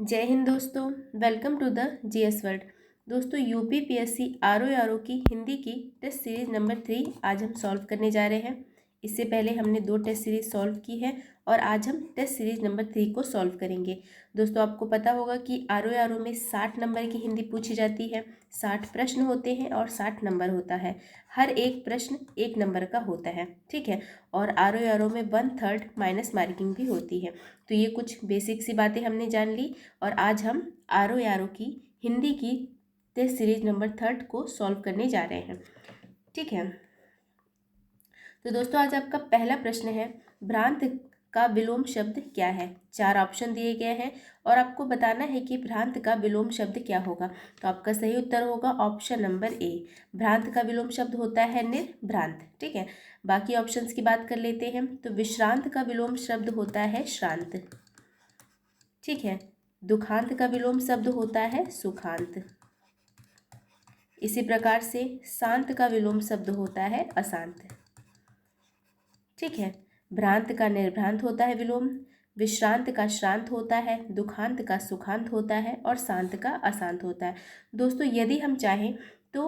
जय हिंद दोस्तों। Welcome to the GS world. दोस्तों यूपीपीएससी आरओ की हिंदी की टेस्ट सीरीज नंबर 3 आज हम सॉल्व करने जा रहे हैं। इससे पहले हमने 2 टेस्ट सीरीज सॉल्व की है और आज हम टेस्ट सीरीज नंबर 3 को सॉल्व करेंगे। दोस्तों आपको पता होगा कि आरओ में 60 नंबर की हिंदी पूछी जाती है, 60 प्रश्न होते हैं और 60 नंबर होता है। हर एक प्रश्न 1 नंबर का होता है, ठीक है। और आरओ में 1/3 माइनस मार्किंग भी होती है। तो ये कुछ बेसिक सी बातें हमने जान ली और आज हम आरओ की हिंदी की टेस्ट सीरीज नंबर 3 को सॉल्व करने जा रहे हैं, ठीक है। तो दोस्तों आज आपका पहला प्रश्न है, भ्रांत का विलोम शब्द क्या है। 4 ऑप्शन दिए गए हैं और आपको बताना है कि भ्रांत का विलोम शब्द क्या होगा। तो आपका सही उत्तर होगा ऑप्शन नंबर ए। भ्रांत का विलोम शब्द होता है निर्भ्रांत, ठीक है। बाकी ऑप्शंस की बात कर लेते हैं। तो विश्रांत का विलोम शब्द होता है श्रांत, ठीक है। दुखांत का विलोम शब्द होता है सुखांत। इसी प्रकार से शांत का विलोम शब्द होता है अशांत, ठीक है। भ्रांत का निर्भ्रांत होता है विलोम, विश्रांत का श्रांत होता है, दुखांत का सुखांत होता है और शांत का अशांत होता है। दोस्तों यदि हम चाहें तो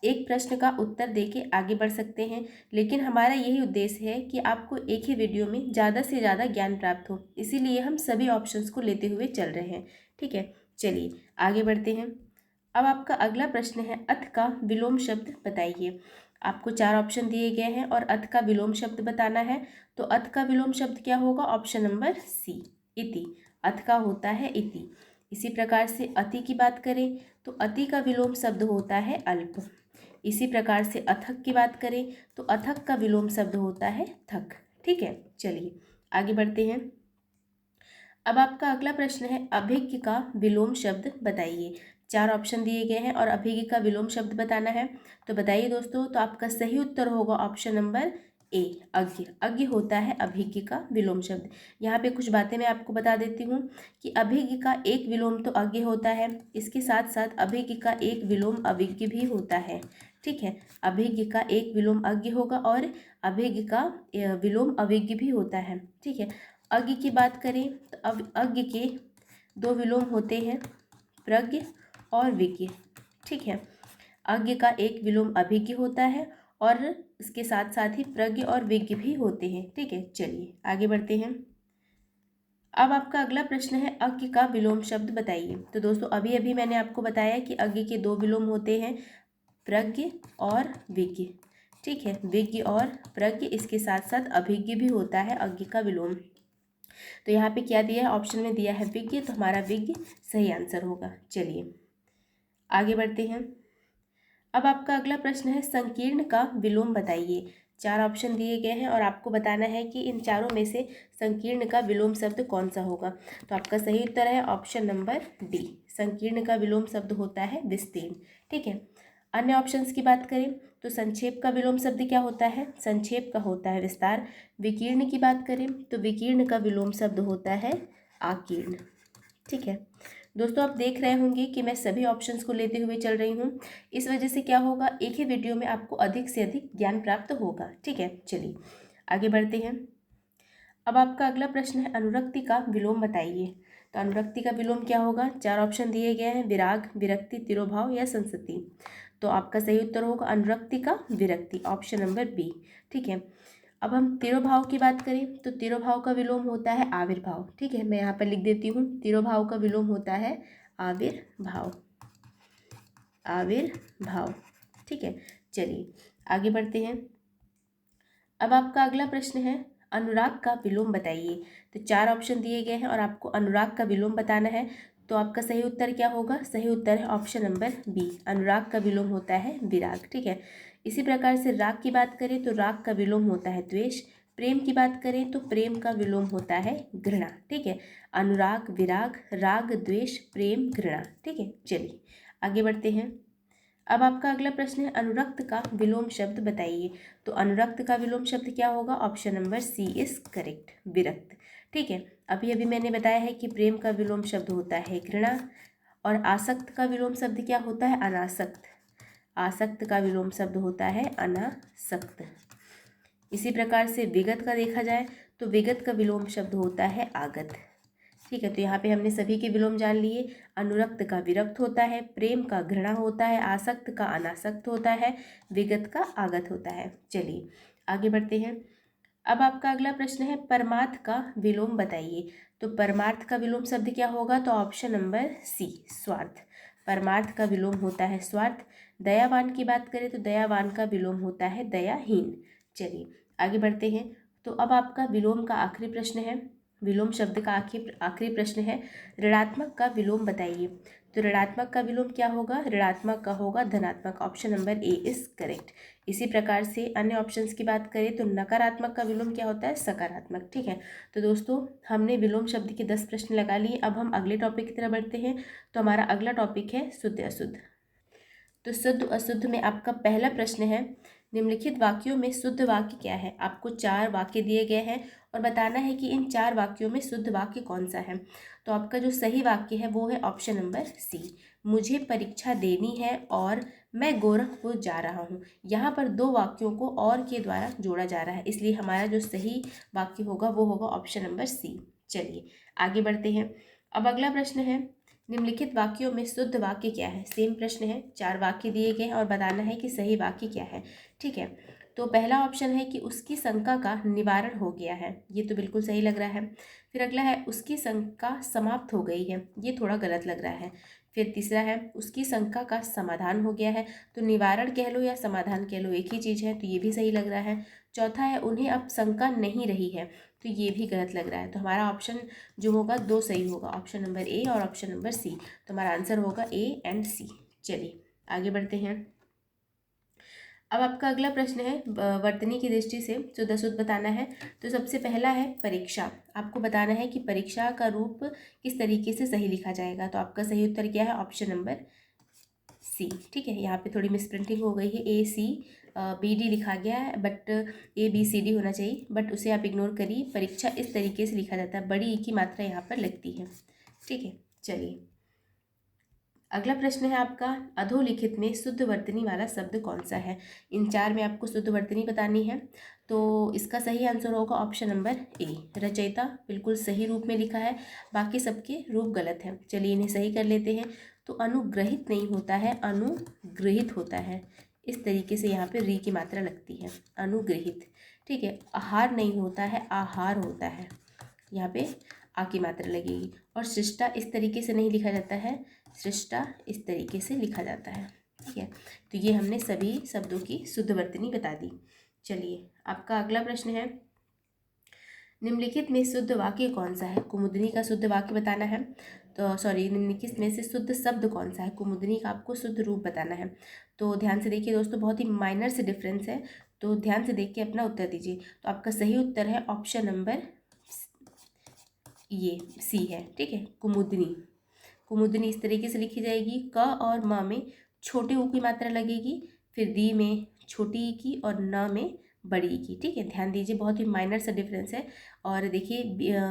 एक प्रश्न का उत्तर देके आगे बढ़ सकते हैं, लेकिन हमारा यही उद्देश्य है कि आपको एक ही वीडियो में ज़्यादा से ज़्यादा ज्ञान प्राप्त हो, इसीलिए हम सभी ऑप्शंस को लेते हुए चल रहे हैं, ठीक है। चलिए आगे बढ़ते हैं। अब आपका अगला प्रश्न है, अथ का विलोम शब्द बताइए। आपको 4 ऑप्शन दिए गए हैं और अथ का विलोम शब्द बताना है। तो अथ का विलोम शब्द क्या होगा, ऑप्शन नंबर सी, इति। अथ का होता है इति। इसी प्रकार से अति की बात करें तो अति का विलोम शब्द होता है अल्प। इसी प्रकार से अथक की बात करें तो अथक का विलोम शब्द होता है थक, ठीक है। चलिए आगे बढ़ते हैं। अब आपका अगला प्रश्न है, अभिज्ञ का विलोम शब्द बताइए। 4 ऑप्शन दिए गए हैं और अभिज्ञ का विलोम शब्द बताना है। तो बताइए दोस्तों। तो आपका सही उत्तर होगा ऑप्शन नंबर ए, अज्ञ। अज्ञ होता है अभिज्ञ का विलोम शब्द। यहाँ पे कुछ बातें मैं आपको बता देती हूँ कि अभिज्ञ का एक विलोम तो अज्ञ होता है, इसके साथ साथ अभिज्ञ का एक विलोम अभिज्ञ भी होता है, ठीक है। अभिज्ञ का एक विलोम अज्ञ होगा और अभिज्ञ का विलोम अभिज्ञ भी होता है, ठीक है। अज्ञ की बात करें तो अब अज्ञ के 2 विलोम होते हैं, प्रज्ञ और विज्ञ, ठीक है। अज्ञ का एक विलोम अभिज्ञ होता है और इसके साथ साथ ही प्रज्ञ और विज्ञ भी होते हैं, ठीक है। चलिए आगे बढ़ते हैं। अब आपका अगला प्रश्न है, अज्ञ का विलोम शब्द बताइए। तो दोस्तों अभी अभी मैंने आपको बताया कि अज्ञ के 2 विलोम होते हैं, प्रज्ञ और विज्ञ, ठीक है। विज्ञ और प्रज्ञ, इसके साथ साथ अभिज्ञ भी होता है अज्ञ का विलोम। तो यहाँ पे क्या दिया है, ऑप्शन में दिया है विज्ञ, तो हमारा विज्ञ सही आंसर होगा। चलिए आगे बढ़ते हैं। अब आपका अगला प्रश्न है, संकीर्ण का विलोम बताइए। 4 ऑप्शन दिए गए हैं और आपको बताना है कि इन चारों में से संकीर्ण का विलोम शब्द कौन सा होगा। तो आपका सही उत्तर है ऑप्शन नंबर डी, संकीर्ण का विलोम शब्द होता है विस्तीर्ण, ठीक है। अन्य ऑप्शंस की बात करें तो संक्षेप का विलोम शब्द क्या होता है, संक्षेप का होता है विस्तार। विकीर्ण की बात करें तो विकीर्ण का विलोम शब्द होता है आकीर्ण, ठीक है। दोस्तों आप देख रहे होंगे कि मैं सभी ऑप्शंस को लेते हुए चल रही हूँ, इस वजह से क्या होगा, एक ही वीडियो में आपको अधिक से अधिक ज्ञान प्राप्त होगा, ठीक है। चलिए आगे बढ़ते हैं। अब आपका अगला प्रश्न है, अनुरक्ति का विलोम बताइए। तो अनुरक्ति का विलोम क्या होगा, 4 ऑप्शन दिए गए हैं, विराग, विरक्ति, तिरोभाव या संसति। तो आपका सही उत्तर होगा अनुरक्ति का विरक्ति, ऑप्शन नंबर बी, ठीक है। अब हम तिरोभाव की बात करें तो तिरोभाव का विलोम होता है आविर्भाव, ठीक है। मैं यहाँ पर लिख देती हूँ, तिरोभाव का विलोम होता है आविर्भाव, आविर्भाव, ठीक है। चलिए आगे बढ़ते हैं। अब आपका अगला प्रश्न है, अनुराग का विलोम बताइए। तो 4 ऑप्शन दिए गए हैं और आपको अनुराग का विलोम बताना है। तो आपका सही उत्तर क्या होगा, सही उत्तर है ऑप्शन नंबर बी, अनुराग का विलोम होता है विराग, ठीक है। इसी प्रकार से राग की बात करें तो राग का विलोम होता है द्वेष। प्रेम की बात करें तो प्रेम का विलोम होता है घृणा, ठीक है। अनुराग, विराग, राग, द्वेष, प्रेम, घृणा, ठीक है। चलिए आगे बढ़ते हैं। अब आपका अगला प्रश्न है, अनुरक्त का विलोम शब्द बताइए। तो अनुरक्त का विलोम शब्द क्या होगा, option number C is correct, विरक्त, ठीक है। अभी अभी मैंने बताया है कि प्रेम का विलोम शब्द होता है घृणा और आसक्त का विलोम शब्द क्या होता है, अनासक्त। आसक्त का विलोम शब्द होता है अनासक्त। इसी प्रकार से विगत का देखा जाए तो विगत का विलोम शब्द होता है आगत, ठीक है, तो यहाँ पे हमने सभी के विलोम जान लिए। अनुरक्त का विरक्त होता है, प्रेम का घृणा होता है, आसक्त का अनासक्त होता है, विगत का आगत होता है। चलिए आगे बढ़ते हैं। अब आपका अगला प्रश्न है परमार्थ का विलोम बताइए। तो परमार्थ का विलोम शब्द क्या होगा? तो ऑप्शन नंबर सी, स्वार्थ। परमार्थ का विलोम होता है स्वार्थ। दयावान की बात करें तो दयावान का विलोम होता है दयाहीन। चलिए आगे बढ़ते हैं। तो अब आपका विलोम का आखिरी प्रश्न है, विलोम शब्द का आखिरी प्रश्न है ऋणात्मक का विलोम बताइए। तो ऋणात्मक का विलोम क्या होगा? ऋणात्मक का होगा धनात्मक। Option number A is correct. इसी प्रकार से अन्य ऑप्शंस की बात करें तो नकारात्मक का विलोम क्या होता है? सकारात्मक। ठीक है, तो दोस्तों हमने विलोम शब्द के 10 प्रश्न लगा लिए। अब हम अगले टॉपिक की तरफ बढ़ते हैं। तो हमारा अगला टॉपिक है शुद्ध अशुद्ध। तो शुद्ध अशुद्ध में आपका पहला प्रश्न है निम्नलिखित वाक्यों में शुद्ध वाक्य क्या है? आपको 4 वाक्य दिए गए हैं और बताना है कि इन 4 वाक्यों में शुद्ध वाक्य कौन सा है। तो आपका जो सही वाक्य है वो है ऑप्शन नंबर सी, मुझे परीक्षा देनी है और मैं गोरखपुर जा रहा हूँ। यहाँ पर 2 वाक्यों को और के द्वारा जोड़ा जा रहा है, इसलिए हमारा जो सही वाक्य होगा वो होगा ऑप्शन नंबर सी। चलिए आगे बढ़ते हैं। अब अगला प्रश्न है निम्नलिखित वाक्यों में शुद्ध वाक्य क्या है? सेम प्रश्न है, 4 वाक्य दिए गए हैं और बताना है कि सही वाक्य क्या है। ठीक है, तो पहला ऑप्शन है कि उसकी शंका का निवारण हो गया है, ये तो बिल्कुल सही लग रहा है। फिर अगला है उसकी शंका समाप्त हो गई है, ये थोड़ा गलत लग रहा है। फिर तीसरा है उसकी शंका का समाधान हो गया है, तो निवारण कह लो या समाधान कह लो एक ही चीज़ है, तो ये भी सही लग रहा है। चौथा है उन्हें अब शंका नहीं रही है, तो ये भी गलत लग रहा है। तो हमारा ऑप्शन जो होगा 2 सही होगा, ऑप्शन नंबर ए और ऑप्शन नंबर सी। तो हमारा आंसर होगा ए एंड सी। चलिए आगे बढ़ते हैं। अब आपका अगला प्रश्न है वर्तनी की दृष्टि से शुद्ध अशुद्ध बताना है। तो सबसे पहला है परीक्षा। आपको बताना है कि परीक्षा का रूप किस तरीके से सही लिखा जाएगा। तो आपका सही उत्तर क्या है? Option number C. ठीक है, यहाँ पे थोड़ी मिसप्रिंटिंग हो गई है, ए सी बी डी लिखा गया है, but A B C D होना चाहिए, बट उसे आप इग्नोर करिए। परीक्षा इस तरीके से लिखा जाता है, बड़ी ई की मात्रा यहाँ पर लगती है। ठीक है, चलिए अगला प्रश्न है आपका अधोलिखित में शुद्ध वर्तनी वाला शब्द कौन सा है? इन 4 में आपको शुद्ध वर्तनी बतानी है। तो इसका सही आंसर होगा ऑप्शन नंबर ए, रचयिता बिल्कुल सही रूप में लिखा है, बाकी सबके रूप गलत हैं। चलिए इन्हें सही कर लेते हैं। तो अनुग्रहित नहीं होता है, अनुगृहित होता है। इस तरीके से यहाँ पे री की मात्रा लगती है, अनुगृहित। ठीक है, आहार नहीं होता है, आहार होता है, यहाँ पे आ की मात्रा लगेगी। और शिष्टा इस तरीके से नहीं लिखा जाता है, सृष्टा इस तरीके से लिखा जाता है। ठीक है, तो ये हमने सभी शब्दों की शुद्ध वर्तनी बता दी। चलिए आपका अगला प्रश्न है निम्नलिखित में शुद्ध वाक्य कौन सा है? कुमुदनी का शुद्ध वाक्य बताना है। तो सॉरी, निम्नलिखित में से शुद्ध शब्द कौन सा है? कुमुदनी का आपको शुद्ध रूप बताना है। तो ध्यान से देखिए दोस्तों, बहुत ही माइनर से डिफरेंस है, तो ध्यान से देख के अपना उत्तर दीजिए। तो आपका सही उत्तर है ऑप्शन नंबर ये सी है। ठीक है, कुमुदनी। कुमुदनी इस तरीके से लिखी जाएगी, क और म में छोटे ऊ की मात्रा लगेगी, फिर दी में छोटी ई की और न में बड़ी ई की। ठीक है, ध्यान दीजिए, बहुत ही माइनर सा डिफरेंस है। और देखिए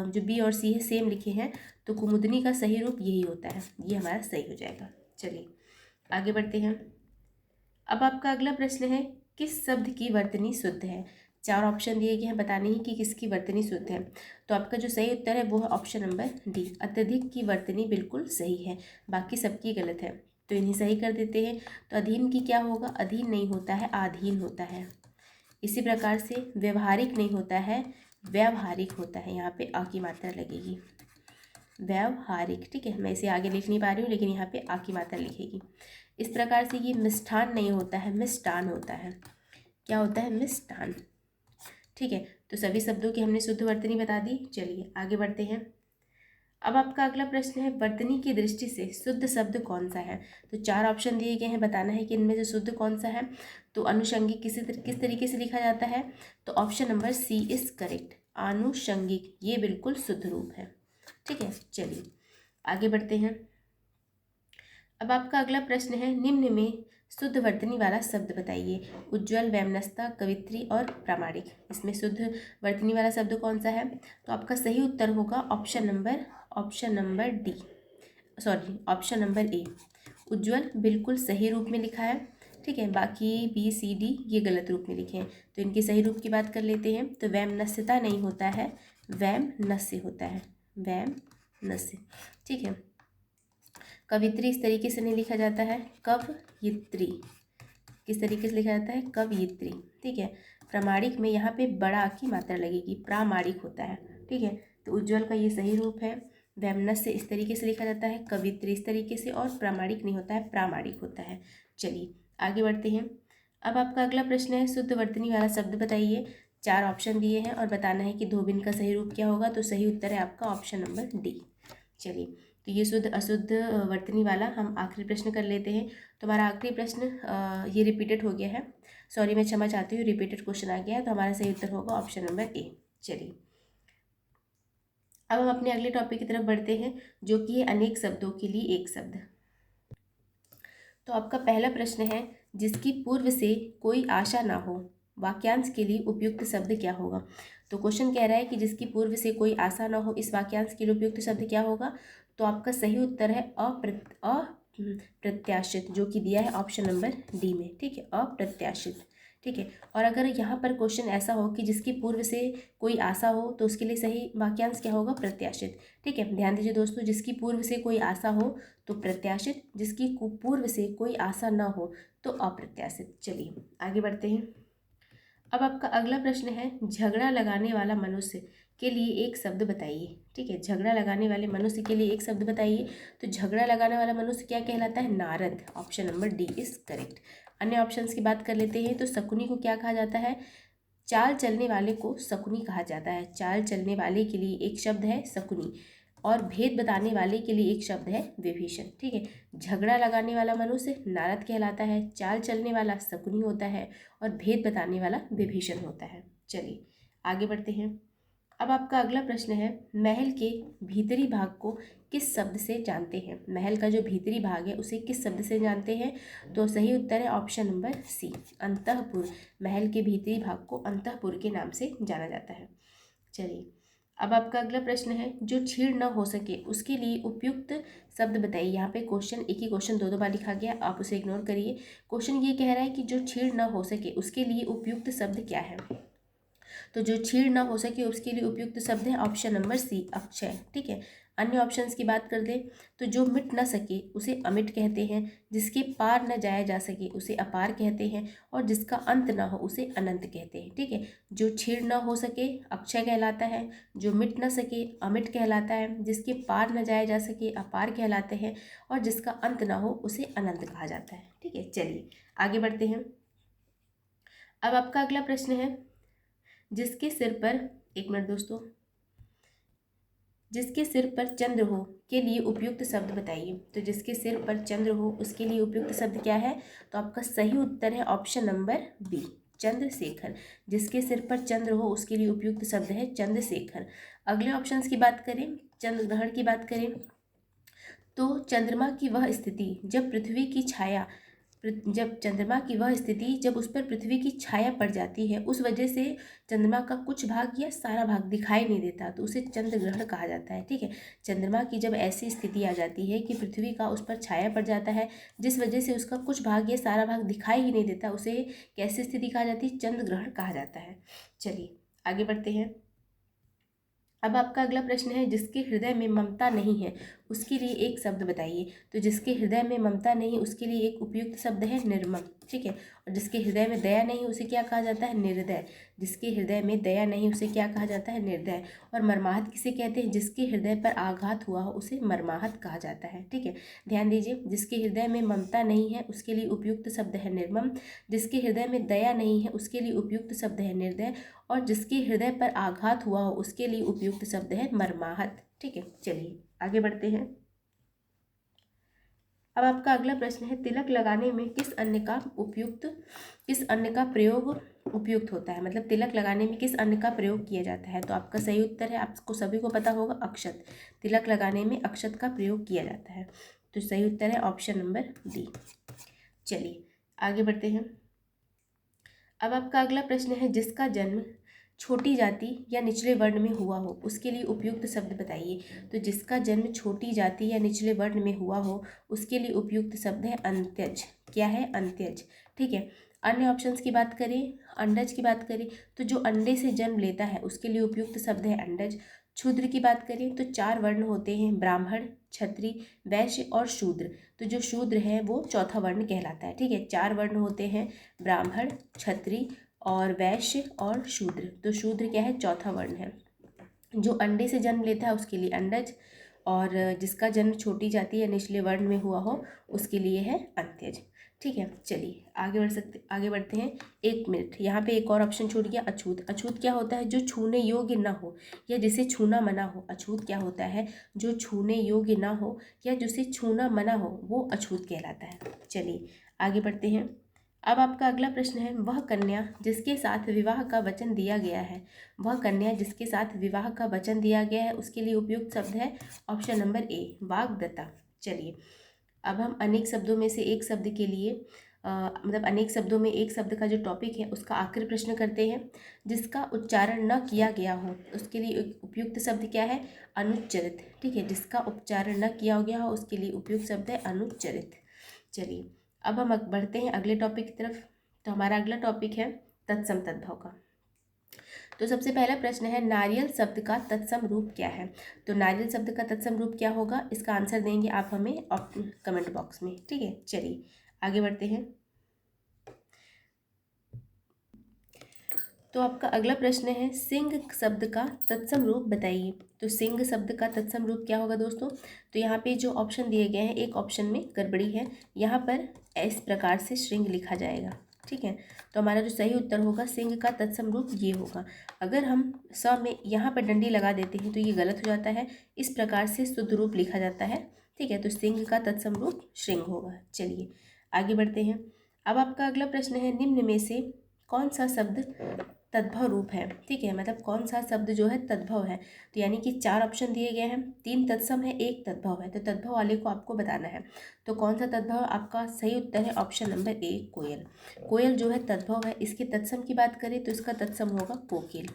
जो बी और सी है सेम लिखे हैं, तो कुमुदनी का सही रूप यही होता है, ये हमारा सही हो जाएगा। चलिए आगे बढ़ते हैं। अब आपका अगला प्रश्न है किस शब्द की वर्तनी शुद्ध है? 4 ऑप्शन दिए गए हैं, बताने ही कि किसकी वर्तनी शुद्ध है। तो आपका जो सही उत्तर है वो है ऑप्शन नंबर डी, अत्यधिक की वर्तनी बिल्कुल सही है, बाकी सबकी गलत है। तो इन्हें सही कर देते हैं। तो अधीन की क्या होगा? अधीन नहीं होता है, आधीन होता है। इसी प्रकार से व्यवहारिक नहीं होता है, व्यावहारिक होता है, यहाँ पे आ की मात्रा लगेगी, व्यावहारिक। ठीक है, मैं इसे आगे लिख नहीं पा रही हूँ, लेकिन यहाँ पे आ की मात्रा लिखेगी। इस प्रकार से ये मिष्ठान नहीं होता है, मिष्टान होता है। क्या होता है? मिष्टान। ठीक है, तो सभी शब्दों की हमने शुद्ध वर्तनी बता दी। चलिए आगे बढ़ते हैं। अब आपका अगला प्रश्न है वर्तनी की दृष्टि से शुद्ध शब्द कौन सा है? तो 4 ऑप्शन दिए गए हैं, बताना है कि इनमें से शुद्ध कौन सा है। तो अनुषंगिक किस तरीके से लिखा जाता है? तो option number C is correct, आनुषंगिक, ये बिल्कुल शुद्ध रूप है। ठीक है, चलिए आगे बढ़ते हैं। अब आपका अगला प्रश्न है निम्न में शुद्ध वर्तनी वाला शब्द बताइए। उज्ज्वल, वैमनस्यता, कवित्री और प्रामाणिक, इसमें शुद्ध वर्तनी वाला शब्द कौन सा है? तो आपका सही उत्तर होगा option number D, sorry option number A. उज्ज्वल बिल्कुल सही रूप में लिखा है। ठीक है, बाकी बी सी डी ये गलत रूप में लिखे हैं। तो इनके सही रूप की बात कर लेते हैं। तो वैमनस्यता नहीं होता है, वैमनस्य होता है, वैम न से, ठीक है। कवित्री इस तरीके से नहीं लिखा जाता है, कवयित्री। किस तरीके से लिखा जाता है, कवयित्री, ठीक है। प्रामाणिक में यहाँ पे बड़ा की मात्रा लगेगी, प्रामाणिक होता है, ठीक है। तो उज्ज्वल का ये सही रूप है। वैमनस्य से इस तरीके से लिखा जाता है, कवित्री इस तरीके से, और प्रामाणिक नहीं होता है, प्रामाणिक होता है। चलिए आगे बढ़ते हैं। अब आपका अगला प्रश्न है, शुद्ध वर्तनी वाला शब्द बताइए। 4 ऑप्शन दिए हैं और बताना है कि धोबिन का सही रूप क्या होगा। तो सही उत्तर है आपका ऑप्शन नंबर डी। चलिए, तो ये शुद्ध अशुद्ध वर्तनी वाला हम आखिरी प्रश्न कर लेते हैं। तो हमारा आखिरी प्रश्न ये रिपीटेड हो गया है, सॉरी मैं क्षमा चाहती हूँ, रिपीटेड क्वेश्चन आ गया है। तो हमारा सही उत्तर होगा ऑप्शन नंबर ए। चलिए, अब हम अपने अगले टॉपिक की तरफ बढ़ते हैं, जो कि है अनेक शब्दों के लिए एक शब्द। तो आपका पहला प्रश्न है, जिसकी पूर्व से कोई आशा ना हो, वाक्यांश के लिए उपयुक्त शब्द क्या होगा। तो क्वेश्चन कह रहा है कि जिसकी पूर्व से कोई आशा ना हो, इस वाक्यांश के लिए उपयुक्त शब्द क्या होगा। तो आपका सही उत्तर है अप्रत्याशित, जो कि दिया है ऑप्शन नंबर डी में, ठीक है, अप्रत्याशित, ठीक है। और अगर यहाँ पर क्वेश्चन ऐसा हो कि जिसकी पूर्व से कोई आशा हो, तो उसके लिए सही वाक्यांश क्या होगा, प्रत्याशित, ठीक है। ध्यान दीजिए दोस्तों, जिसकी पूर्व से कोई आशा हो तो प्रत्याशित, जिसकी पूर्व से कोई आशा न हो तो अप्रत्याशित। चलिए आगे बढ़ते हैं। अब आपका अगला प्रश्न है, झगड़ा लगाने वाला मनुष्य के लिए एक शब्द बताइए, ठीक है। झगड़ा लगाने वाले मनुष्य के लिए एक शब्द बताइए। तो झगड़ा लगाने वाला मनुष्य क्या कहलाता है, Narad. Option number D is correct. अन्य ऑप्शंस की बात कर लेते हैं। तो शकुनी को क्या कहा जाता है, चाल चलने वाले को शकुनी कहा जाता है। चाल चलने वाले के लिए एक शब्द है शकुनी, और भेद बताने वाले के लिए एक शब्द है विभीषण, ठीक है। झगड़ा लगाने वाला मनुष्य नारद कहलाता है, चाल चलने वाला शकुनी होता है, और भेद बताने वाला विभीषण होता है। चलिए आगे बढ़ते हैं। अब आपका अगला प्रश्न है, महल के भीतरी भाग को किस शब्द से जानते हैं। महल का जो भीतरी भाग है उसे किस शब्द से जानते हैं। तो सही उत्तर है ऑप्शन नंबर सी, अंतःपुर। महल के भीतरी भाग को अंतःपुर के नाम से जाना जाता है। चलिए, अब आपका अगला प्रश्न है, जो छीड़ न हो सके उसके लिए उपयुक्त शब्द बताइए। यहाँ पे क्वेश्चन, एक ही क्वेश्चन दो बार लिखा गया, आप उसे इग्नोर करिए। क्वेश्चन ये कह रहा है कि जो छीड़ न हो सके उसके लिए उपयुक्त शब्द क्या है। तो जो छीड़ ना हो सके उसके लिए उपयुक्त शब्द है ऑप्शन नंबर सी, अक्षय, ठीक है। अन्य ऑप्शंस की बात कर दें तो जो मिट न सके उसे अमिट कहते हैं, जिसके पार न जाया जा सके उसे अपार कहते हैं, और जिसका अंत ना हो उसे अनंत कहते हैं, ठीक है। जो छीड़ न हो सके अक्षय कहलाता है, जो मिट न सके अमिट कहलाता है, जिसके पार न जाया जा सके अपार कहलाते हैं, और जिसका अंत ना हो उसे अनंत कहा जाता है, ठीक है। चलिए आगे बढ़ते हैं। अब आपका अगला प्रश्न है, जिसके सिर पर, एक मिनट दोस्तों, जिसके सिर पर चंद्र हो के लिए उपयुक्त शब्द बताइए। तो जिसके सिर पर चंद्र हो उसके लिए उपयुक्त शब्द क्या है। तो आपका सही उत्तर है ऑप्शन नंबर बी, चंद्रशेखर। जिसके सिर पर चंद्र हो उसके लिए उपयुक्त शब्द है चंद्रशेखर। अगले ऑप्शंस की बात करें, चंद्र ग्रहण की बात करें, तो चंद्रमा की वह स्थिति जब पृथ्वी की छाया, जब चंद्रमा की वह स्थिति जब उस पर पृथ्वी की छाया पड़ जाती है, उस वजह से चंद्रमा का कुछ भाग या सारा भाग दिखाई नहीं देता, तो उसे चंद्र ग्रहण कहा जाता है, ठीक है। चंद्रमा की जब ऐसी स्थिति आ जाती है कि पृथ्वी का उस पर छाया पड़ जाता है, जिस वजह से उसका कुछ भाग या सारा भाग दिखाई ही नहीं देता, उसे कैसी स्थिति कहा जाती है, चंद्र ग्रहण कहा जाता है। चलिए आगे बढ़ते हैं। अब आपका अगला प्रश्न है, जिसके हृदय में ममता नहीं है उसके लिए एक शब्द बताइए। तो जिसके हृदय में ममता नहीं उसके लिए एक उपयुक्त शब्द है निर्मम, ठीक है। और जिसके हृदय में दया नहीं उसे क्या कहा जाता है, निर्दय। जिसके हृदय में दया नहीं उसे क्या कहा जाता है, निर्दय। और मर्माहत किसे कहते हैं, जिसके हृदय पर आघात हुआ हो उसे मर्माहत कहा जाता है, ठीक है। ध्यान दीजिए, जिसके हृदय में ममता नहीं है उसके लिए उपयुक्त शब्द है निर्मम, जिसके हृदय में दया नहीं है उसके लिए उपयुक्त शब्द है निर्दय, और जिसके हृदय पर आघात हुआ हो उसके लिए उपयुक्त शब्द है मर्माहत, ठीक है। चलिए आगे बढ़ते हैं। अब आपका अगला प्रश्न है, तिलक लगाने में किस अन्न का प्रयोग उपयुक्त होता है। मतलब तिलक लगाने में किस अन्न का प्रयोग किया जाता है। तो आपका सही उत्तर है, आपको सभी को पता होगा, अक्षत। तिलक लगाने में अक्षत का प्रयोग किया जाता है। तो सही उत्तर है ऑप्शन नंबर डी। चलिए आगे बढ़ते हैं। अब आपका अगला प्रश्न है, जिसका जन्म छोटी जाति या निचले वर्ण में हुआ हो उसके लिए उपयुक्त शब्द बताइए। तो जिसका जन्म छोटी जाति या निचले वर्ण में हुआ हो उसके लिए उपयुक्त शब्द है अंत्यज। क्या है, अंत्यज, ठीक है। अन्य ऑप्शंस की बात करें, अंडज की बात करें तो जो अंडे से जन्म लेता है उसके लिए उपयुक्त शब्द है अंडज। शूद्र की बात करें तो 4 वर्ण होते हैं, ब्राह्मण, क्षत्रिय, वैश्य और शूद्र। तो जो शूद्र है वो चौथा वर्ण कहलाता है। ठीक है, 4 वर्ण होते हैं, ब्राह्मण, क्षत्रिय और वैश्य और शूद्र। तो शूद्र क्या है, चौथा वर्ण है। जो अंडे से जन्म लेता है उसके लिए अंडज, और जिसका जन्म छोटी जाति या निचले वर्ण में हुआ हो उसके लिए है अंत्यज। ठीक है, चलिए आगे बढ़ते हैं। 1 मिनट, यहाँ पे एक और ऑप्शन छूट गया, अछूत। अछूत क्या होता है, जो छूने योग्य ना हो या जिसे छूना मना हो। अछूत क्या होता है, जो छूने योग्य ना हो या जिसे छूना मना हो वो अछूत कहलाता है। चलिए आगे बढ़ते हैं। अब आपका अगला प्रश्न है, वह कन्या जिसके साथ विवाह का वचन दिया गया है। वह कन्या जिसके साथ विवाह का वचन दिया गया है उसके लिए उपयुक्त शब्द है ऑप्शन नंबर ए, वाग्दत्ता। चलिए अब हम अनेक शब्दों में से एक शब्द के लिए मतलब अनेक शब्दों में एक शब्द का जो टॉपिक है उसका आखिरी प्रश्न करते हैं। जिसका उच्चारण न किया गया हो उसके लिए उपयुक्त शब्द क्या है, अनुच्चरित। ठीक है, जिसका उच्चारण न किया गया हो उसके लिए उपयुक्त शब्द है अनुच्चरित। चलिए अब हम बढ़ते हैं अगले टॉपिक की तरफ। तो हमारा अगला टॉपिक है तत्सम तद्भव का। तो सबसे पहला प्रश्न है, नारियल शब्द का तत्सम रूप क्या है। तो नारियल शब्द का तत्सम रूप क्या होगा, इसका आंसर देंगे आप हमें कमेंट बॉक्स में। ठीक है, चलिए आगे बढ़ते हैं। तो आपका अगला प्रश्न है, सिंह शब्द का तत्सम रूप बताइए। तो सिंह शब्द का तत्सम रूप क्या होगा दोस्तों। तो यहाँ पे जो ऑप्शन दिए गए हैं एक ऑप्शन में गड़बड़ी है, यहाँ पर इस प्रकार से श्रृंग लिखा जाएगा। ठीक है, तो हमारा जो सही उत्तर होगा सिंह का तत्सम रूप ये होगा। अगर हम स में यहाँ पर डंडी लगा देते हैं तो ये गलत हो जाता है, इस प्रकार से शुद्ध रूप लिखा जाता है। ठीक है, तो सिंह का तत्सम रूप श्रृंग होगा। चलिए आगे बढ़ते हैं। अब आपका अगला प्रश्न है, निम्न में से कौन सा शब्द तद्भव रूप है। ठीक है, मतलब कौन सा शब्द जो है तद्भव है। तो यानी कि 4 ऑप्शन दिए गए हैं, 3 तत्सम है, 1 तद्भव है। तो तद्भव वाले को आपको बताना है। तो कौन सा तद्भव, आपका सही उत्तर है ऑप्शन नंबर ए, कोयल। कोयल जो है तद्भव है। इसके तत्सम की बात करें तो इसका तत्सम होगा कोकिल,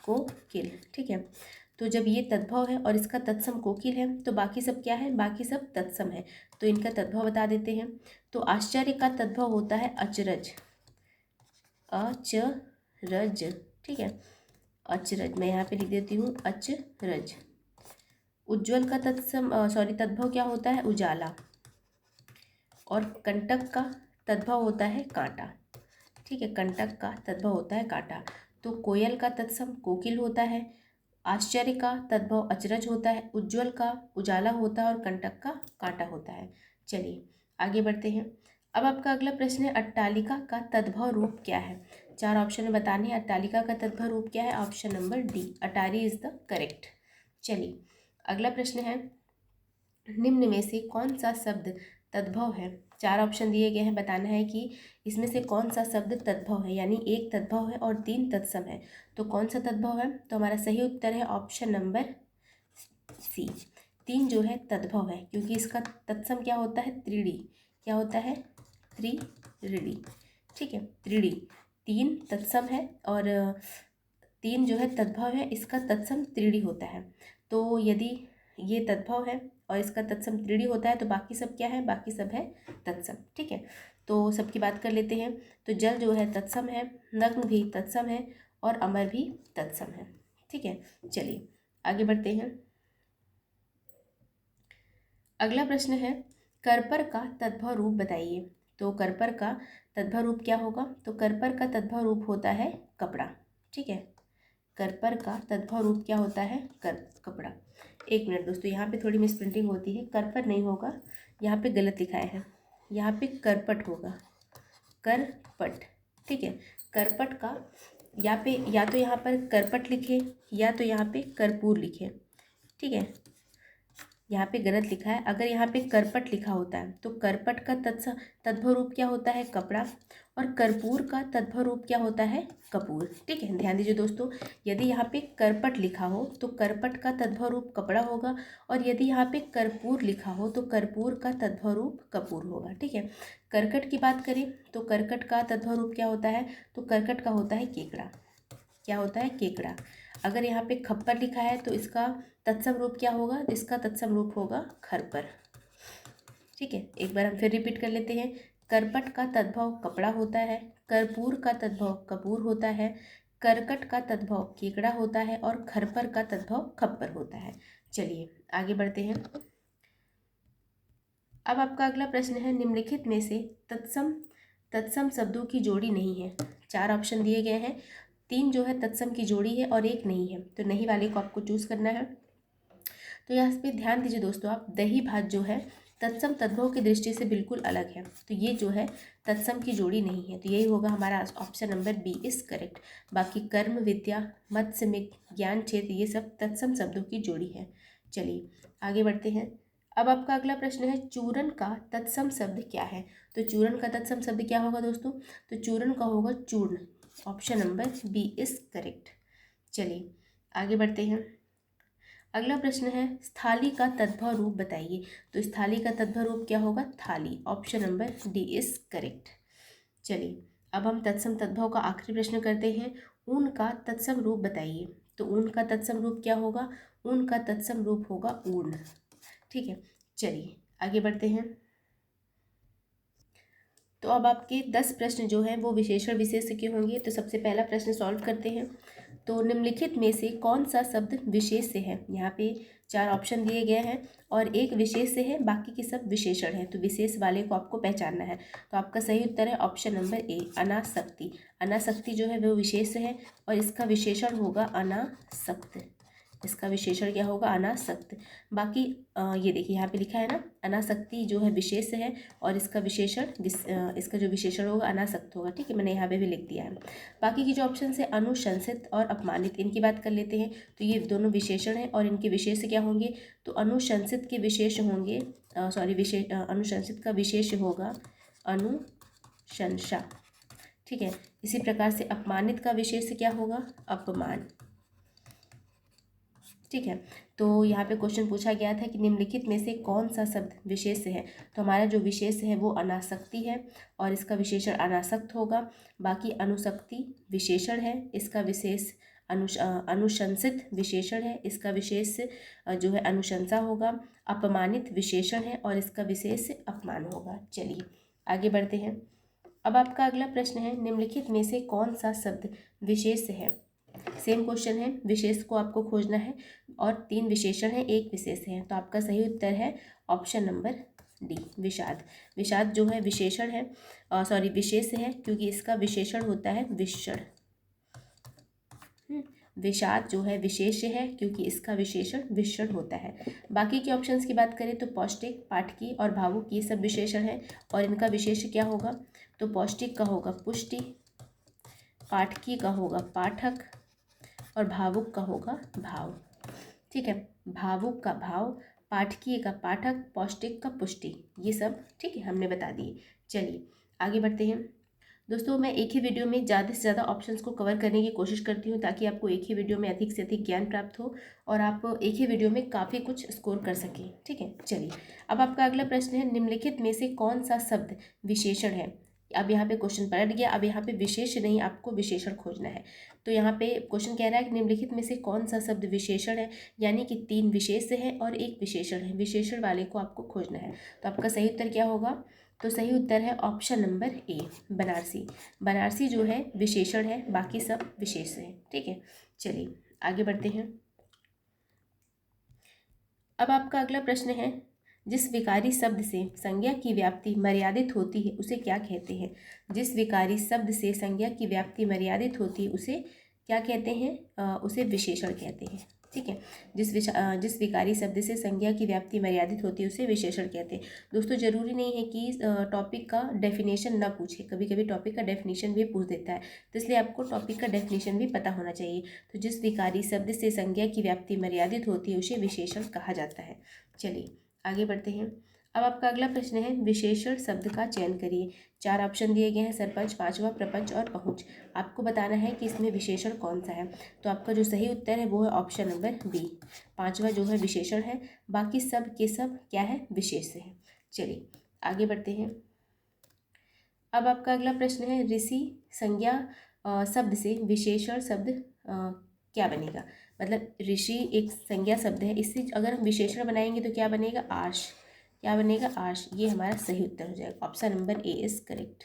कोकिल। ठीक है, तो जब ये तद्भव है और इसका तत्सम कोकिल है तो बाकी सब क्या है, बाकी सब तत्सम है। तो इनका तद्भव बता देते हैं। तो आश्चर्य का तद्भव होता है अचरज, अचरज। ठीक है, अचरज मैं यहाँ पे लिख देती हूँ अचरज। उज्ज्वल का तद्भव क्या होता है, उजाला। और कंटक का तद्भव होता है कांटा। ठीक है, कंटक का तद्भव होता है कांटा। तो कोयल का तत्सम कोकिल होता है, आश्चर्य का तद्भव अचरज होता है, उज्ज्वल का उजाला होता है और कंटक का कांटा होता है। चलिए आगे बढ़ते हैं। अब आपका अगला प्रश्न है, अट्टालिका का तद्भव रूप क्या है। 4 ऑप्शन में बताने हैं अट्टालिका का तद्भव रूप क्या है, option number D, Attari is the correct. चलिए अगला प्रश्न है, निम्न में से कौन सा शब्द तद्भव है। 4 ऑप्शन दिए गए हैं, बताना है कि इसमें से कौन सा शब्द तद्भव है, यानी 1 तद्भव है और 3 तत्सम है। तो कौन सा तद्भव है, तो हमारा सही उत्तर है ऑप्शन नंबर सी, 3 जो है तद्भव है, क्योंकि इसका तत्सम क्या होता है, त्रिड़ी। क्या होता है, त्रिड़ी। ठीक है, त्रिड़ी, 3 तत्सम है और 3 जो है तद्भव है, इसका तत्सम त्रिड़ी होता है। तो यदि ये तद्भव है और इसका तत्सम त्रिड़ी होता है तो बाकी सब क्या है, बाकी सब है तत्सम। ठीक है, तो सबकी बात कर लेते हैं। तो जल जो है तत्सम है, नग्न भी तत्सम है और अमर भी तत्सम है। ठीक है, चलिए आगे बढ़ते हैं। अगला प्रश्न है, करपर का तद्भव रूप बताइए। तो करपर का तद्भव रूप क्या होगा, तो करपर का तद्भव रूप होता है कपड़ा। ठीक है, करपर का तद्भव रूप क्या होता है, कपड़ा। 1 मिनट दोस्तों, यहाँ पे थोड़ी मिसप्रिंटिंग होती है, करपर नहीं होगा, यहाँ पे गलत लिखाया है, यहाँ पे करपट होगा, करपट। ठीक है, करपट का यहाँ पे या तो यहाँ पर करपट लिखे या तो यहाँ पे कर्पूर लिखे। ठीक है, यहाँ पे गलत लिखा है। अगर यहाँ पे करपट लिखा होता है तो करपट का तद्भव रूप क्या होता है, कपड़ा। और कर्पूर का तद्भव रूप क्या होता है, कपूर। ठीक है, ध्यान दीजिए दोस्तों, यदि यहाँ पे करपट लिखा हो तो करपट का तद्भव रूप कपड़ा होगा, और यदि यहाँ पे कर्पूर लिखा हो तो कर्पूर का तद्भव रूप कपूर होगा। ठीक है, करकट की बात करें तो करकट का तद्भव रूप क्या होता है, तो करकट का होता है केकड़ा। क्या होता है, केकड़ा। अगर यहाँ पे खप्पर लिखा है तो इसका तत्सम रूप क्या होगा, इसका तत्सम रूप होगा खरपर। ठीक है, एक बार हम फिर रिपीट कर लेते हैं। करपट का तद्भव कपड़ा होता है, कर्पूर का तद्भव कपूर होता है, करकट का तद्भव केकड़ा होता है और खरपर का तद्भव खप्पर होता है। चलिए आगे बढ़ते हैं। अब आपका अगला प्रश्न है, निम्नलिखित में से तत्सम तत्सम शब्दों की जोड़ी नहीं है। 4 ऑप्शन दिए गए हैं, 3 जो है तत्सम की जोड़ी है और 1 नहीं है, तो नहीं वाले को आपको चूज करना है। तो यहाँ पे ध्यान दीजिए दोस्तों, आप दही भात जो है तत्सम तद्भव की दृष्टि से बिल्कुल अलग है, तो ये जो है तत्सम की जोड़ी नहीं है, तो यही होगा हमारा option number B is correct. बाकी कर्म, विद्या, मत्स्य में ज्ञान, क्षेत्र, ये सब तत्सम शब्दों की जोड़ी है। चलिए आगे बढ़ते हैं। अब आपका अगला प्रश्न है, चूरन का तत्सम शब्द क्या है। तो चूरन का तत्सम शब्द क्या होगा दोस्तों, तो चूरन का होगा चूर्ण। Option number B is correct. चलिए आगे बढ़ते हैं। अगला प्रश्न है, स्थाली का तद्भव रूप बताइए। तो स्थाली का तद्भव रूप क्या होगा, थाली। Option number D is correct. चलिए अब हम तत्सम तद्भव का आखिरी प्रश्न करते हैं, ऊन का तत्सम रूप बताइए। तो ऊन का तत्सम रूप क्या होगा, ऊन का तत्सम रूप होगा ऊन। ठीक है, चलिए आगे बढ़ते हैं। तो अब आपके 10 प्रश्न जो हैं वो विशेषण विशेष्य के होंगे। तो सबसे पहला प्रश्न सॉल्व करते हैं। तो निम्नलिखित में से कौन सा शब्द विशेष्य है। यहाँ पे 4 ऑप्शन दिए गए हैं और एक विशेष्य है, बाकी के सब विशेषण है, तो विशेष वाले को आपको पहचानना है। तो आपका सही उत्तर है ऑप्शन नंबर ए, अनासक्ति। अनासक्ति जो है वो विशेष्य है और इसका विशेषण होगा अनासक्त। इसका विशेषण क्या होगा, अनासक्त। बाकी ये देखिए यहाँ पे लिखा है ना, अनासक्ति जो है विशेष है और इसका विशेषण इसका जो विशेषण होगा अनासक्त होगा। ठीक है, मैंने यहाँ पे भी लिख दिया है। बाकी की जो ऑप्शन है अनुशंसित और अपमानित, इनकी बात कर लेते हैं। तो ये दोनों विशेषण हैं और इनके विशेष क्या होंगे, तो अनुशंसित के विशेष होंगे अनुशंसित का विशेष होगा अनुशंसा। ठीक है, इसी प्रकार से अपमानित का विशेष क्या होगा, अपमान। ठीक है, तो यहाँ पे क्वेश्चन पूछा गया था कि निम्नलिखित में से कौन सा शब्द विशेष है। तो हमारा जो विशेष है वो अनासक्ति है और इसका विशेषण अनासक्त होगा। बाकी अनुसक्ति विशेषण है, इसका विशेष अनुशंसित विशेषण है, इसका विशेष जो है अनुशंसा होगा। अपमानित विशेषण है और इसका विशेष अपमान होगा। चलिए आगे बढ़ते हैं। अब आपका अगला प्रश्न है, निम्नलिखित में से कौन सा शब्द विशेष है। सेम क्वेश्चन है, विशेष को आपको खोजना है और 3 विशेषण है, 1 विशेष है। तो आपका सही उत्तर है ऑप्शन नंबर डी, विषाद। विषाद जो है विशेषण है, विशेष है, क्योंकि इसका विशेषण होता है विषण। विषाद जो है विशेष है क्योंकि इसका विशेषण विषण होता है। बाकी के ऑप्शंस की बात करें तो पौष्टिक, पाठकी और भावुक, ये सब विशेषण है और इनका विशेष क्या होगा, तो पौष्टिक का होगा पुष्टि, पाठकी का होगा पाठक और भावुक का होगा भाव। ठीक है, भावुक का भाव, पाठकीय का पाठक, पौष्टिक का पुष्टि, ये सब ठीक है हमने बता दिए। चलिए आगे बढ़ते हैं। दोस्तों मैं एक ही वीडियो में ज़्यादा से ज़्यादा ऑप्शंस को कवर करने की कोशिश करती हूँ ताकि आपको एक ही वीडियो में अधिक से अधिक ज्ञान प्राप्त हो और आप एक ही वीडियो में काफ़ी कुछ स्कोर कर सकें। ठीक है, चलिए अब आपका अगला प्रश्न है, निम्नलिखित में से कौन सा शब्द विशेषण है। अब यहाँ पे क्वेश्चन पलट गया, अब यहाँ पे विशेष नहीं, आपको विशेषण खोजना है। तो यहाँ पे क्वेश्चन कह रहा है कि निम्नलिखित में से कौन सा शब्द विशेषण है, यानी कि 3 विशेष है और 1 विशेषण है, विशेषण वाले को आपको खोजना है। तो आपका सही उत्तर क्या होगा, तो सही उत्तर है ऑप्शन नंबर ए, बनारसी। बनारसी जो है विशेषण है, बाकी सब विशेष है। ठीक है, चलिए आगे बढ़ते हैं। अब आपका अगला प्रश्न है, जिस विकारी शब्द से संज्ञा की व्याप्ति मर्यादित होती है उसे क्या कहते हैं। जिस विकारी शब्द से संज्ञा की व्याप्ति मर्यादित होती है उसे क्या कहते हैं, उसे विशेषण कहते हैं। ठीक है, जिस विकारी शब्द से संज्ञा की व्याप्ति मर्यादित होती है उसे विशेषण कहते हैं। दोस्तों जरूरी नहीं है कि टॉपिक का डेफिनेशन ना पूछे, कभी कभी टॉपिक का डेफिनेशन भी पूछ देता है, तो इसलिए आपको टॉपिक का डेफिनेशन भी पता होना चाहिए। तो जिस विकारी शब्द से संज्ञा की व्याप्ति मर्यादित होती है उसे विशेषण कहा जाता है। चलिए आगे बढ़ते हैं। अब आपका अगला प्रश्न है, विशेषण शब्द का चयन करिए। 4 ऑप्शन दिए गए हैं, सरपंच, पांचवा, प्रपंच और पहुँच। आपको बताना है कि इसमें विशेषण कौन सा है। तो आपका जो सही उत्तर है वो है ऑप्शन नंबर बी, पांचवा जो है विशेषण है, बाकी सब के सब क्या है, विशेष है। चलिए आगे बढ़ते हैं। अब आपका अगला प्रश्न है, ऋषि संज्ञा शब्द से विशेषण शब्द क्या बनेगा। मतलब ऋषि एक संज्ञा शब्द है, इससे अगर हम विशेषण बनाएंगे तो क्या बनेगा, आश। क्या बनेगा, आर्ष। ये हमारा सही उत्तर हो जाएगा, option number A is correct.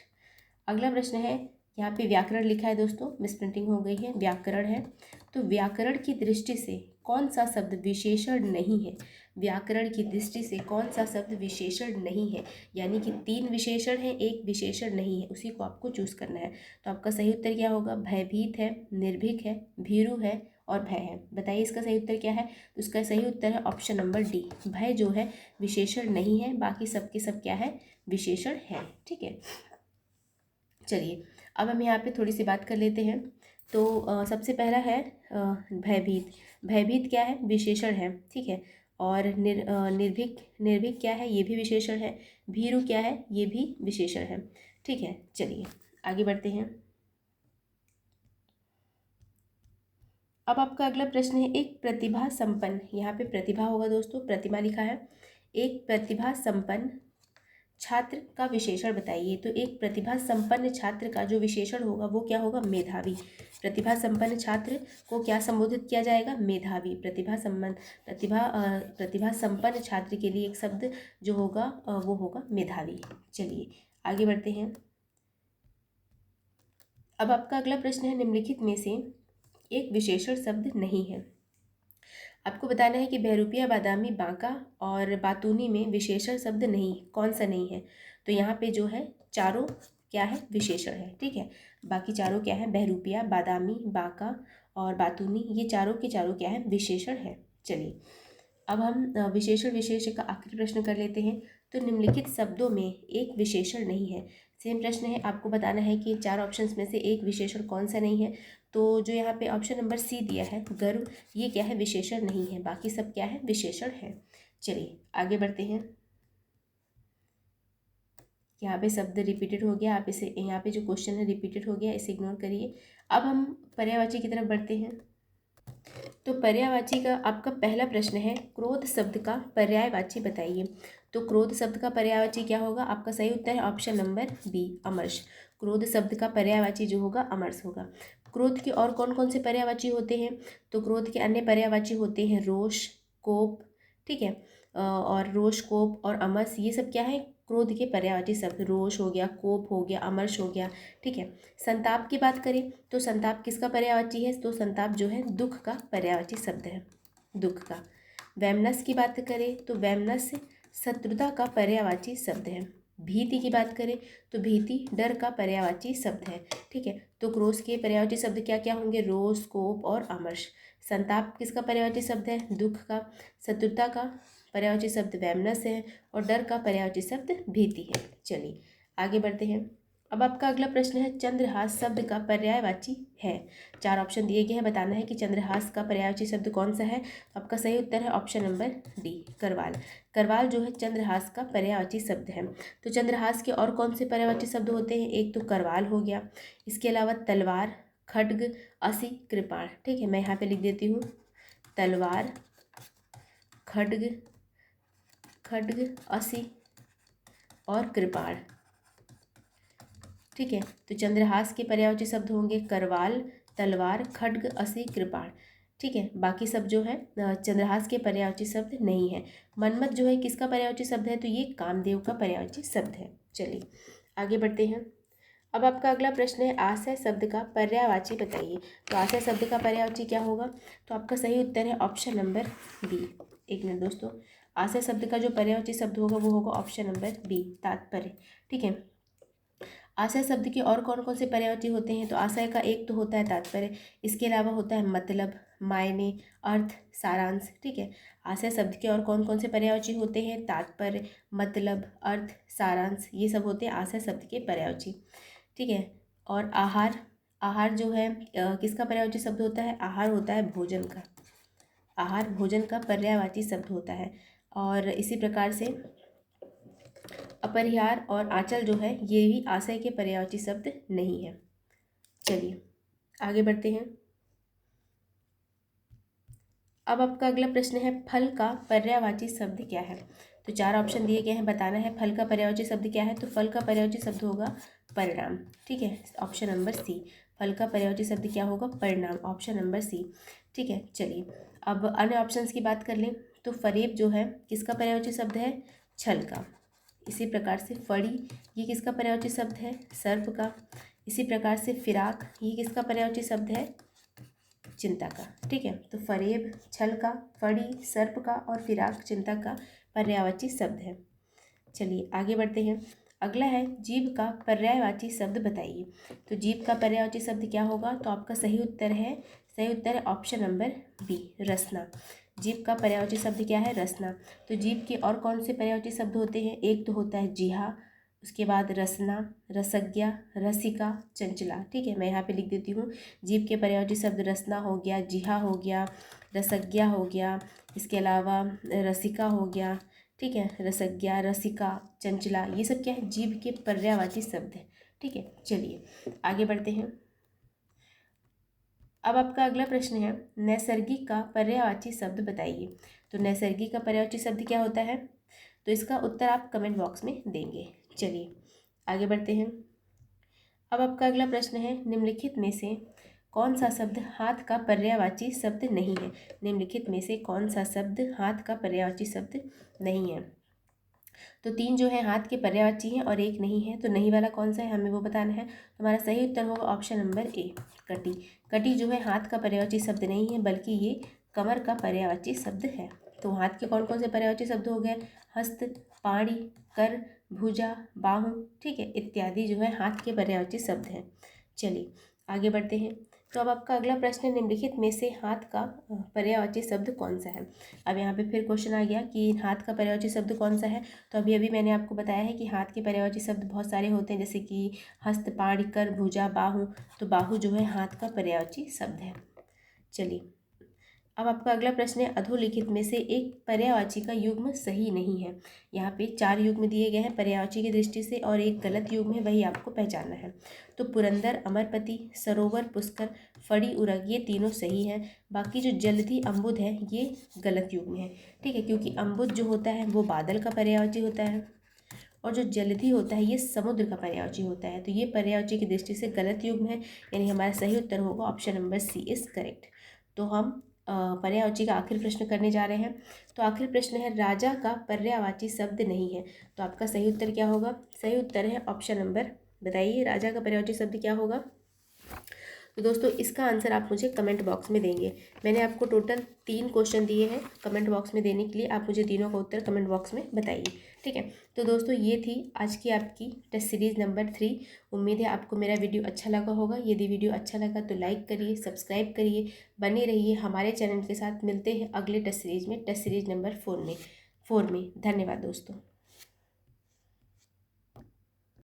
अगला प्रश्न है, यहाँ पे व्याकरण लिखा है दोस्तों, मिसप्रिंटिंग हो गई है, व्याकरण है। तो व्याकरण की दृष्टि से कौन सा शब्द विशेषण नहीं है, व्याकरण की दृष्टि से कौन सा शब्द विशेषण नहीं है, यानी कि 3 विशेषण है, एक विशेषण नहीं है, उसी को आपको चूज करना है। तो आपका सही उत्तर क्या होगा, भयभीत है, निर्भीक है, भीरु है और भय है। बताइए इसका सही उत्तर क्या है। तो इसका सही उत्तर है ऑप्शन नंबर डी, भय जो है विशेषण नहीं है, बाकी सब के सब क्या है, विशेषण है। ठीक है, चलिए अब हम यहाँ पे थोड़ी सी बात कर लेते हैं। तो सबसे पहला है भयभीत। भयभीत क्या है, विशेषण है। ठीक है, और निर्भीक, निर्भीक क्या है, ये भी विशेषण है। भीरु क्या है, ये भी विशेषण है। ठीक है, चलिए आगे बढ़ते हैं। अब आपका अगला प्रश्न है, एक प्रतिभा संपन्न, यहाँ पे प्रतिभा होगा दोस्तों, प्रतिमा लिखा है। एक प्रतिभा संपन्न छात्र का विशेषण बताइए। तो एक प्रतिभा संपन्न छात्र का जो विशेषण होगा वो क्या होगा, मेधावी। प्रतिभा संपन्न छात्र को क्या संबोधित किया जाएगा, मेधावी। प्रतिभा संपन्न छात्र के लिए एक शब्द जो होगा वो होगा मेधावी। चलिए आगे बढ़ते हैं। अब आपका अगला प्रश्न है, निम्नलिखित में से एक विशेषण शब्द नहीं है। आपको बताना है कि बहरूपिया, बादामी, बांका और बातूनी में विशेषण शब्द नहीं, कौन सा नहीं है। तो यहाँ पे जो है चारों क्या है, विशेषण है। ठीक है, बाकी चारों क्या है, बहरूपिया, बादामी, बांका और बातूनी, ये चारों के चारों क्या है, विशेषण है। चलिए अब हम विशेषण विशेष का आखिरी प्रश्न कर लेते हैं। तो निम्नलिखित शब्दों में एक विशेषण नहीं है। सेम प्रश्न है, आपको बताना है कि 4 ऑप्शंस में से एक विशेषण कौन सा नहीं है। तो जो यहाँ पे ऑप्शन नंबर सी दिया है, गर्व, ये क्या है, विशेषण नहीं है, बाकी सब क्या है, विशेषण है। चलिए आगे बढ़ते हैं। यहाँ पे शब्द रिपीटेड हो गया, आप इसे, यहाँ पे जो क्वेश्चन है रिपीटेड हो गया, इसे इग्नोर करिए। अब हम पर्यायवाची की तरफ बढ़ते हैं। तो पर्यायवाची का आपका पहला प्रश्न है, क्रोध शब्द का पर्यायवाची बताइए। तो क्रोध शब्द का पर्यायवाची क्या होगा, आपका सही उत्तर है ऑप्शन नंबर बी, अमर्ष। क्रोध शब्द का पर्यायवाची जो होगा अमर्ष होगा। क्रोध के और कौन कौन से पर्यायवाची होते हैं। तो क्रोध के अन्य पर्यायवाची होते हैं रोष, कोप। ठीक है, और रोष, कोप और अमर्ष, ये सब क्या है, क्रोध के पर्यायवाची शब्द। रोष हो गया, कोप हो गया, अमर्ष हो गया। ठीक है, संताप की बात करें तो संताप किसका पर्यायवाची है, तो संताप जो है दुख का पर्यायवाची शब्द है, दुख का। वैमनस्य की बात करें तो वैमनस्य शत्रुता का पर्यायवाची शब्द है। भीति की बात करें तो भीति डर का पर्यायवाची शब्द है। ठीक है, तो क्रोध के पर्यायवाची शब्द क्या क्या होंगे, रोष, कोप और अमर्ष। संताप किसका पर्यायवाची शब्द है, दुख का। शत्रुता का पर्यायवाची शब्द वैमनस्य है और डर का पर्यायवाची शब्द भीति है। चलिए आगे बढ़ते हैं। अब आपका अगला प्रश्न है, चंद्रहास शब्द का पर्यायवाची है। 4 ऑप्शन दिए गए हैं, बताना है कि चंद्रहास का पर्यायवाची शब्द कौन सा है। आपका सही उत्तर है option number D, Karwal. Karwal जो है चंद्रहास का पर्यायवाची शब्द है। तो चंद्रहास के और कौन से पर्यायवाची शब्द होते हैं, एक तो करवाल हो गया, इसके अलावा तलवार, खड्ग, असी, कृपाण। ठीक है, मैं यहाँ पे लिख देती हूँ, तलवार, खड्ग, असी और कृपाण। ठीक है, तो चंद्रहास के पर्यायवाची शब्द होंगे करवाल, तलवार, खड्ग, असी, कृपाण। ठीक है, बाकी सब जो है चंद्रहास के पर्यायवाची शब्द नहीं है। मनमत जो है किसका पर्यायवाची शब्द है, तो ये कामदेव का पर्यायवाची शब्द है। चलिए आगे बढ़ते हैं। अब आपका अगला प्रश्न है, आशय शब्द का पर्यायवाची बताइए। तो आशय शब्द का पर्यायवाची क्या होगा, तो आपका सही उत्तर है ऑप्शन नंबर बी। एक मिनट दोस्तों, आशय शब्द का जो पर्यायवाची शब्द होगा वो होगा ऑप्शन नंबर बी, तात्पर्य। ठीक है, आशय शब्द के और कौन कौन से पर्यायवाची होते हैं, तो आशय का एक तो होता है तात्पर्य, इसके अलावा होता है मतलब, मायने, अर्थ, सारांश। ठीक है, आशय शब्द के और कौन कौन से पर्यायवाची होते हैं, तात्पर्य, मतलब, अर्थ, सारांश, ये सब होते हैं आशय शब्द के पर्यायवाची। ठीक है, और आहार, आहार जो है किसका पर्यायवाची शब्द होता है, आहार होता है भोजन का। आहार भोजन का पर्यायवाची शब्द होता है। और इसी प्रकार से अपरिहार और आंचल जो है ये भी आशय के पर्यायवाची शब्द नहीं है। चलिए आगे बढ़ते हैं। अब आपका अगला प्रश्न है, फल का पर्यायवाची शब्द क्या है। तो 4 ऑप्शन दिए गए हैं, बताना है फल का पर्यायवाची शब्द क्या है। तो फल का पर्यायवाची शब्द होगा परिणाम। ठीक है, ऑप्शन नंबर सी। फल का पर्यायवाची शब्द क्या होगा, परिणाम, ऑप्शन नंबर सी। ठीक है, चलिए अब अन्य ऑप्शंस की बात कर लें। तो फरेब जो है किसका पर्यायवाची शब्द है, छल का। इसी प्रकार से फड़ी, ये किसका पर्यायवाची शब्द है? सर्प का। इसी प्रकार से फिराक, ये किसका पर्यायवाची शब्द है? चिंता का। ठीक है, तो फरेब छल का, फड़ी सर्प का और फिराक चिंता का पर्यायवाची शब्द है। चलिए आगे बढ़ते हैं। अगला है जीभ का पर्यायवाची शब्द बताइए। तो जीभ का पर्यायवाची शब्द क्या होगा? तो आपका सही उत्तर है ऑप्शन नंबर बी, रसना। जीभ का पर्यायवाची शब्द क्या है? रसना। तो जीभ के और कौन से पर्यायवाची शब्द होते हैं? एक तो होता है जिहा, उसके बाद रसना, रसज्ञा, रसिका, चंचला। ठीक है, मैं यहाँ पे लिख देती हूँ। जीभ के पर्यायवाची शब्द रसना हो गया, जिहा हो गया, रसज्ञा हो गया, इसके अलावा रसिका हो गया। ठीक है, रसज्ञा, रसिका, चंचला, ये सब क्या है? जीभ के पर्यायवाची शब्द है। ठीक है, चलिए आगे बढ़ते हैं। अब आपका अगला प्रश्न है नैसर्गिक का पर्यायवाची शब्द बताइए। तो नैसर्गिक का पर्यायवाची शब्द क्या होता है? तो इसका उत्तर आप कमेंट बॉक्स में देंगे। चलिए आगे बढ़ते हैं। अब आपका अगला प्रश्न है निम्नलिखित में से कौन सा शब्द हाथ का पर्यायवाची शब्द नहीं है? निम्नलिखित में से कौन सा शब्द हाथ का पर्यायवाची शब्द नहीं है? तो 3 जो है हाथ के पर्यायवाची हैं और एक नहीं है। तो नहीं वाला कौन सा है, हमें वो बताना है। तो हमारा सही उत्तर होगा ऑप्शन नंबर ए, कटी। कटी जो है हाथ का पर्यायवाची शब्द नहीं है, बल्कि ये कमर का पर्यायवाची शब्द है। तो हाथ के कौन कौन से पर्यायवाची शब्द हो गए? हस्त, पाड़ी, कर, भुजा, बाहु, ठीक है, इत्यादि जो है हाथ के पर्यायवाची शब्द हैं। चलिए आगे बढ़ते हैं। तो अब आपका अगला प्रश्न है निम्नलिखित में से हाथ का पर्यायवाची शब्द कौन सा है? अब यहाँ पे फिर क्वेश्चन आ गया कि हाथ का पर्यायवाची शब्द कौन सा है। तो अभी अभी मैंने आपको बताया है कि हाथ के पर्यायवाची शब्द बहुत सारे होते हैं, जैसे कि हस्त, पाड़ी, कर, भुजा, बाहु। तो बाहु जो है हाथ का पर्यायवाची शब्द है। चलिए अब आपका अगला प्रश्न है अधोलिखित में से एक पर्यायवाची का युग्म सही नहीं है। यहाँ पे 4 युग्म दिए गए हैं पर्यायवाची की दृष्टि से और एक गलत युग्म है, वही आपको पहचानना है। तो पुरंदर, अमरपति, सरोवर, पुष्कर, फड़ी, उरग, ये तीनों सही हैं। बाकी जो जलधि, अम्बुद है, ये गलत युग्म है। ठीक है, क्योंकि अम्बुद जो होता है वो बादल का पर्यायवाची होता है और जो जलधि होता है ये समुद्र का पर्यायवाची होता है। तो ये पर्यायवाची की दृष्टि से गलत युग्म है, यानी हमारा सही उत्तर होगा option number C is correct. तो हम पर्यायवाची का आखिरी प्रश्न करने जा रहे हैं। तो आखिरी प्रश्न है राजा का पर्यायवाची शब्द नहीं है। तो आपका सही उत्तर क्या होगा? सही उत्तर है ऑप्शन नंबर, बताइए राजा का पर्यायवाची शब्द क्या होगा? तो दोस्तों इसका आंसर आप मुझे कमेंट बॉक्स में देंगे। मैंने आपको टोटल 3 क्वेश्चन दिए हैं कमेंट बॉक्स में देने के लिए, आप मुझे तीनों का उत्तर कमेंट बॉक्स में बताइए। ठीक है, तो दोस्तों ये थी आज की आपकी टेस्ट सीरीज़ नंबर 3। उम्मीद है आपको मेरा वीडियो अच्छा लगा होगा। यदि वीडियो अच्छा लगा तो लाइक करिए, सब्सक्राइब करिए, बने रहिए हमारे चैनल के साथ। मिलते हैं अगले टेस्ट सीरीज़ में, टेस्ट सीरीज़ नंबर 4 में। धन्यवाद दोस्तों।